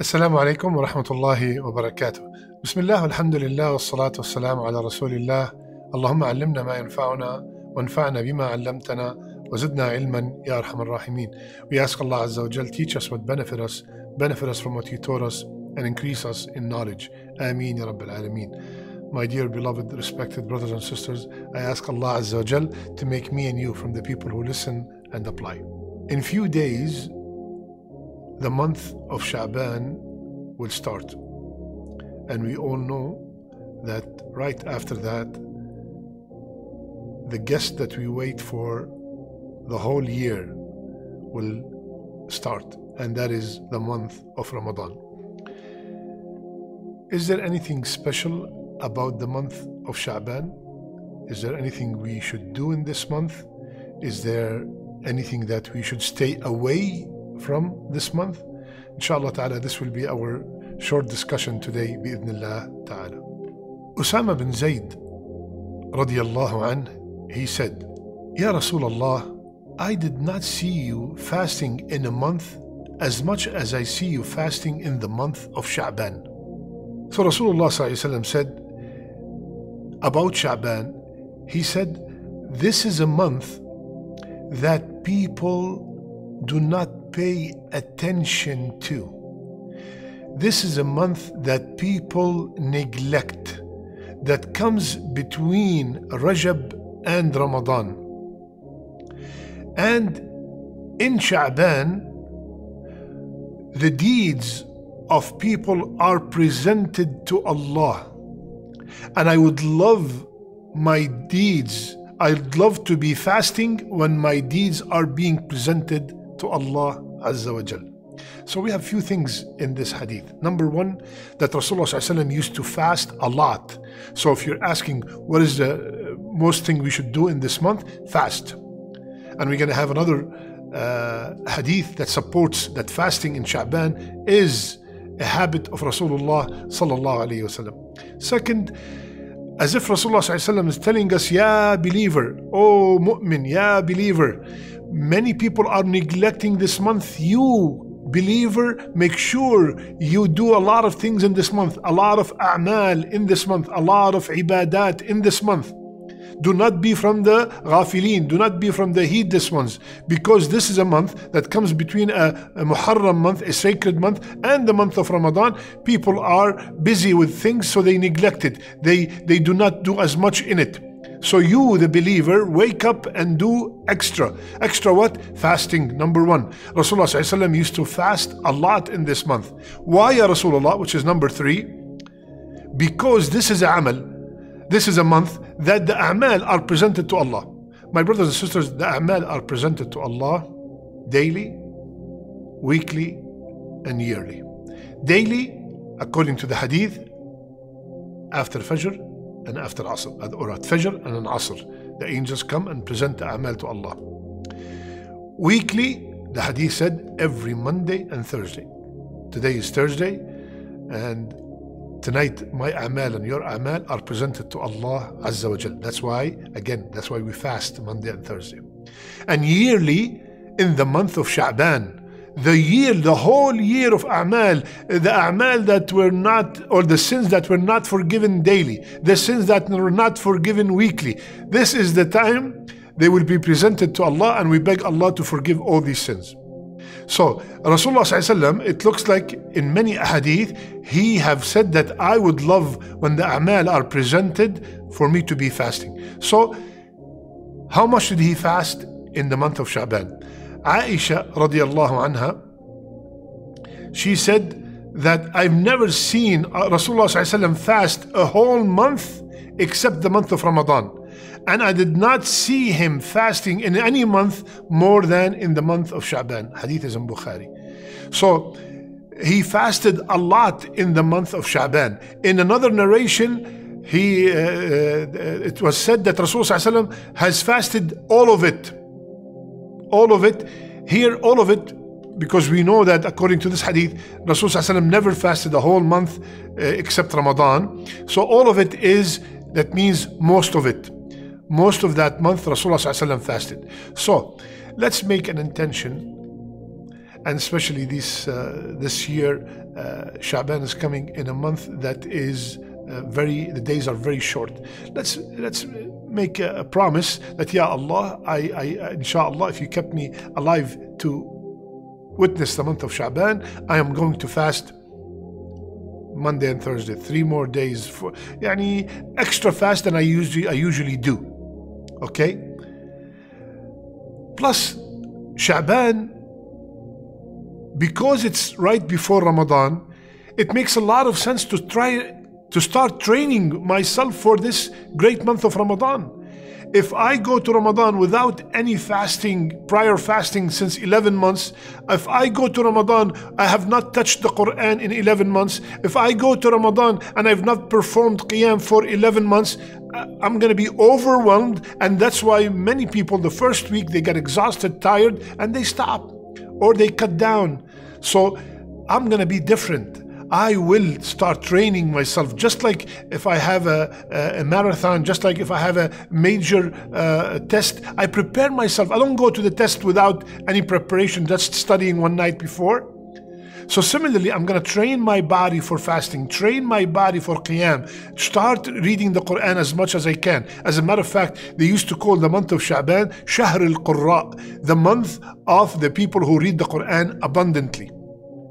السلام عليكم ورحمة الله وبركاته. بسم الله والحمد لله والصلاة والسلام على رسول الله. اللهم علمنا ما ينفعنا وانفعنا بما علمتنا وزدنا علما يا أرحم الراحمين. We ask Allah Azza wa Jal, teach us what benefit us from what He taught us, and increase us in knowledge. Ameen ya Rabbil Alameen. My dear beloved respected brothers and sisters, I ask Allah Azza wa Jal to make me and you from the people who listen and apply. In few days, the month of Shaban will start, and we all know that right after that, the guest that we wait for the whole year will start, and that is the month of Ramadan. Is there anything special about the month of Shaban? Is there anything we should do in this month? Is there anything that we should stay away from this month? Inshallah ta'ala, this will be our short discussion today, bi'idhnillah ta'ala. Usama bin Zayd radiyallahu anh, he said, Ya Rasulullah, I did not see you fasting in a month as much as I see you fasting in the month of Shaban. So Rasulullah said about Shaban, he said, this is a month that people do not pay attention to. This is a month that people neglect, that comes between Rajab and Ramadan. And in Sha'ban, the deeds of people are presented to Allah. And I would love my deeds, I'd love to be fasting when my deeds are being presented to Allah Azza wa Jal. So we have few things in this hadith. Number one, that Rasulullah used to fast a lot. So if you're asking what is the most thing we should do in this month, fast. And we're going to have another hadith that supports that fasting in Sha'ban is a habit of Rasulullah sallallahu alayhi wasallam. Second, as if Rasulullah is telling us, Ya believer, oh mu'min, Ya believer, many people are neglecting this month. You believer, make sure you do a lot of things in this month, a lot of a'mal in this month, a lot of ibadat in this month. Do not be from the ghafilin, do not be from the heedless ones, because this is a month that comes between a Muharram month, a sacred month, and the month of Ramadan. People are busy with things, so they neglect it. They do not do as much in it. So you, the believer, wake up and do extra. Extra what? Fasting, number one. Rasulullah used to fast a lot in this month. Why, Ya Rasulullah, which is number three? Because this is a amal. This is a month that the a'mal are presented to Allah. My brothers and sisters, the a'mal are presented to Allah daily, weekly, and yearly. Daily, according to the hadith, after Fajr and after Asr, or at Fajr and an Asr, the angels come and present the a'mal to Allah. Weekly, the hadith said, every Monday and Thursday. Today is Thursday, and tonight, my a'mal and your a'mal are presented to Allah Azza wa Jal. That's why, again, that's why we fast Monday and Thursday. And yearly, in the month of Sha'ban, the whole year of a'mal, the a'mal that were not, or the sins that were not forgiven daily, the sins that were not forgiven weekly, this is the time they will be presented to Allah, and we beg Allah to forgive all these sins. So Rasulullah, it looks like in many hadith, he have said that I would love when the a'mal are presented for me to be fasting. So how much did he fast in the month of Sha'ban? Aisha radiyallahu anha, she said that I've never seen Rasulullah fast a whole month except the month of Ramadan. And I did not see him fasting in any month more than in the month of Sha'ban. Hadith is in Bukhari. So he fasted a lot in the month of Sha'ban. In another narration, it was said that Rasulullah has fasted all of it. All of it. Here, all of it, because we know that according to this hadith, Rasulullah never fasted a whole month except Ramadan. So all of it that means most of it. Most of that month, Rasulullah fasted. So let's make an intention and especially this year, Shaban is coming in a month that is the days are very short. Let's make a promise that, Ya Allah, I inshallah, if you kept me alive to witness the month of Shaban, I am going to fast Monday and Thursday, 3 more days, for extra fast than I usually do. Okay? Plus, Shaban, because it's right before Ramadan, it makes a lot of sense to try to start training myself for this great month of Ramadan. If I go to Ramadan without any fasting, prior fasting since 11 months, if I go to Ramadan, I have not touched the Quran in 11 months, if I go to Ramadan and I've not performed Qiyam for 11 months, I'm going to be overwhelmed. And that's why many people, the first week, they get exhausted, tired, and they stop or they cut down. So I'm going to be different. I will start training myself, just like if I have a marathon, just like if I have a major test, I prepare myself. I don't go to the test without any preparation, just studying one night before. So similarly, I'm going to train my body for fasting, train my body for Qiyam, start reading the Quran as much as I can. As a matter of fact, they used to call the month of Shaban Shahr al-Qurra, the month of the people who read the Quran abundantly.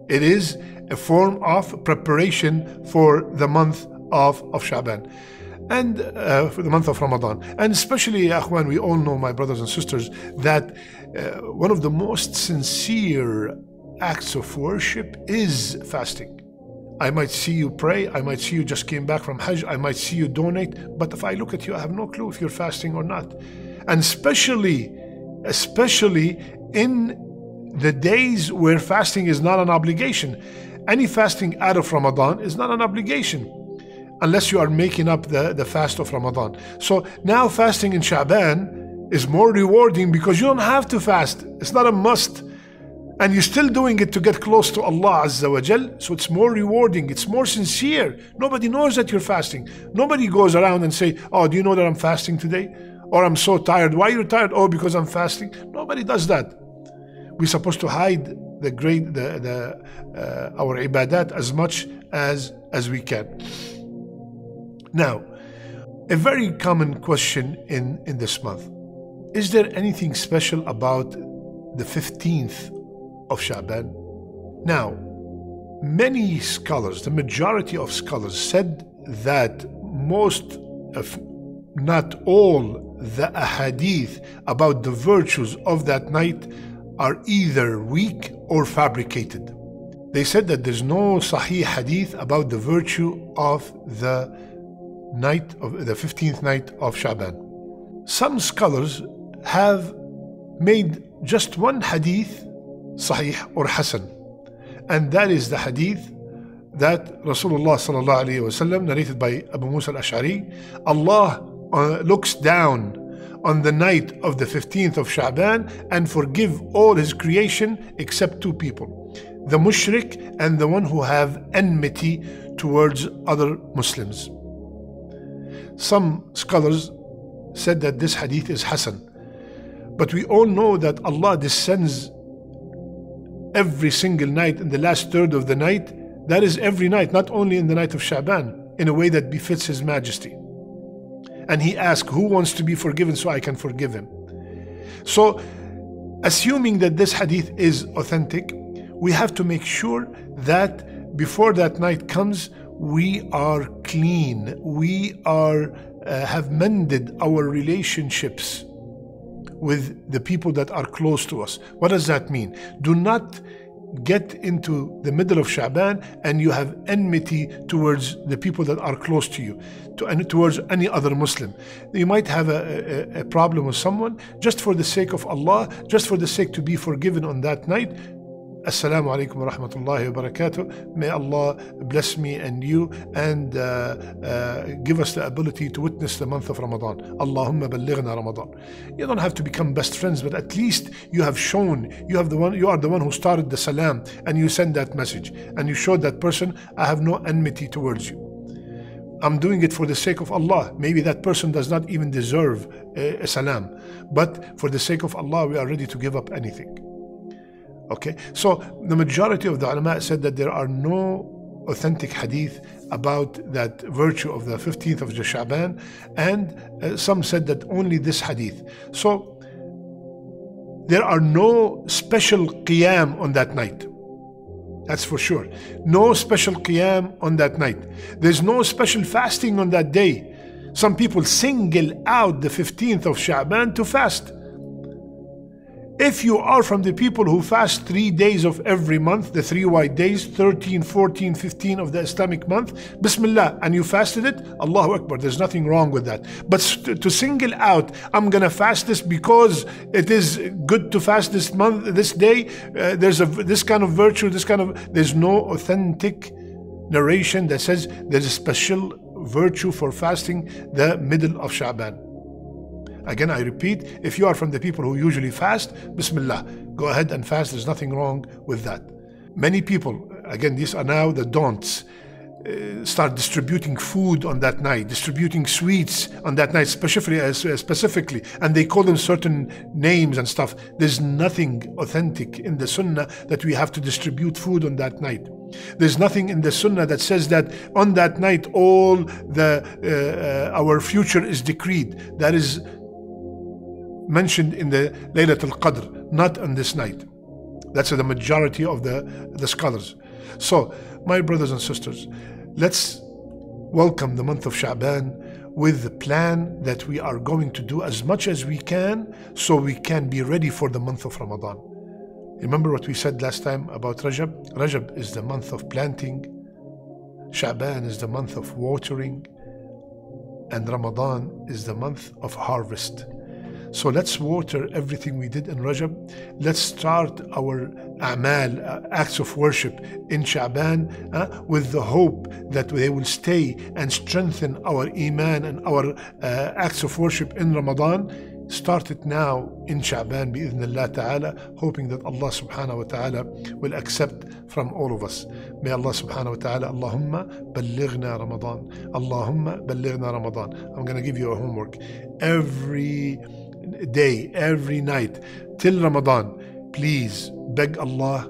It is a form of preparation for the month of Shaban and for the month of Ramadan. And especially, Akhwan, we all know, my brothers and sisters, that one of the most sincere acts of worship is fasting. I might see you pray, I might see you just came back from Hajj, I might see you donate, but if I look at you, I have no clue if you're fasting or not. And especially in the days where fasting is not an obligation. Any fasting out of Ramadan is not an obligation unless you are making up the fast of Ramadan. So now fasting in Shaban is more rewarding because you don't have to fast. It's not a must. And you're still doing it to get close to Allah Azza wa Jal. So it's more rewarding. It's more sincere. Nobody knows that you're fasting. Nobody goes around and say, oh, do you know that I'm fasting today? Or I'm so tired. Why are you tired? Oh, because I'm fasting. Nobody does that. We're supposed to hide our ibadat as much as we can. Now, a very common question in this month: is there anything special about the 15th of Shaban? Now, many scholars, the majority of scholars, said that most, if not all, the ahadith about the virtues of that night are either weak or fabricated. They said that there's no sahih hadith about the virtue of the night of the 15th night of Shaban. Some scholars have made just one hadith sahih or hasan, and that is the hadith that Rasulullah sallallahu alaihi wasallam, narrated by Abu Musa al-Ash'ari, Allah looks down on the night of the 15th of Shaban and forgive all his creation except 2 people, the mushrik and the one who have enmity towards other Muslims. Some scholars said that this hadith is hasan, but we all know that Allah descends every single night in the last third of the night. That is every night, not only in the night of Shaban, in a way that befits His Majesty. And He asked, who wants to be forgiven so I can forgive him? So, assuming that this hadith is authentic, we have to make sure that before that night comes, we are clean, we are have mended our relationships with the people that are close to us. What does that mean? Do not get into the middle of Shaban and you have enmity towards the people that are close to you, and towards any other Muslim. You might have a problem with someone, just for the sake of Allah, just for the sake to be forgiven on that night. Assalamu alaikum wa rahmatullahi wa barakatuh. May Allah bless me and you and give us the ability to witness the month of Ramadan. Allahumma ballighna Ramadan. You don't have to become best friends, but at least you have shown, you are the one who started the salam, and you send that message and you showed that person, I have no enmity towards you. I'm doing it for the sake of Allah. Maybe that person does not even deserve a salam, but for the sake of Allah, we are ready to give up anything. Okay, so the majority of the ulama said that there are no authentic hadith about that virtue of the 15th of Shaban, and some said that only this hadith. So there are no special qiyam on that night. That's for sure. No special qiyam on that night. There's no special fasting on that day. Some people single out the 15th of Shaban to fast. If you are from the people who fast 3 days of every month, the 3 white days, 13, 14, 15 of the Islamic month, Bismillah, and you fasted it, Allahu Akbar, there's nothing wrong with that. But to single out, I'm gonna fast this because it is good to fast this month, this day, there's this kind of virtue, there's no authentic narration that says there's a special virtue for fasting the middle of Shaban. Again, I repeat, if you are from the people who usually fast, Bismillah, go ahead and fast. There's nothing wrong with that. Many people, again, these are now the don'ts, start distributing food on that night, distributing sweets on that night, specifically, and they call them certain names and stuff. There's nothing authentic in the Sunnah that we have to distribute food on that night. There's nothing in the Sunnah that says that on that night all our future is decreed. That is mentioned in the Laylatul Qadr, not on this night. That's the majority of the scholars. So, my brothers and sisters, let's welcome the month of Shaban with the plan that we are going to do as much as we can so we can be ready for the month of Ramadan. Remember what we said last time about Rajab? Rajab is the month of planting, Shaban is the month of watering, and Ramadan is the month of harvest. So let's water everything we did in Rajab. Let's start our a'mal, acts of worship in Shaban with the hope that they will stay and strengthen our iman and our acts of worship in Ramadan. Start it now in Shaban bi'idhnillah ta'ala, hoping that Allah subhanahu wa ta'ala will accept from all of us. May Allah subhanahu wa ta'ala, Allahumma ballighna Ramadan. Allahumma ballighna Ramadan. I'm going to give you a homework. Every day, every night till Ramadan, please beg Allah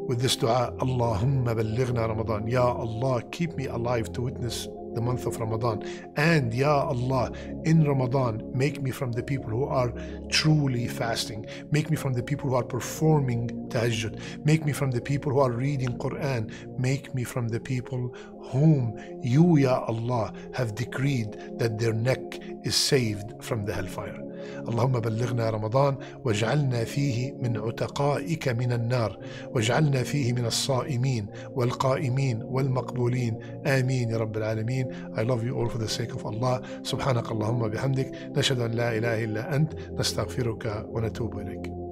with this dua, Allahumma ballighna Ramadan. Ya Allah, keep me alive to witness the month of Ramadan. And Ya Allah, in Ramadan, make me from the people who are truly fasting. Make me from the people who are performing tahajjud. Make me from the people who are reading Quran. Make me from the people whom you, Ya Allah, have decreed that their neck is saved from the hellfire. اللهم بلغنا رمضان واجعلنا فيه من عتقائك من النار واجعلنا فيه من الصائمين والقائمين والمقبولين آمين يا رب العالمين. I love you all for the sake of Allah. سبحانك اللهم بحمدك نشهد أن لا إله إلا أنت نستغفرك ونتوب إليك.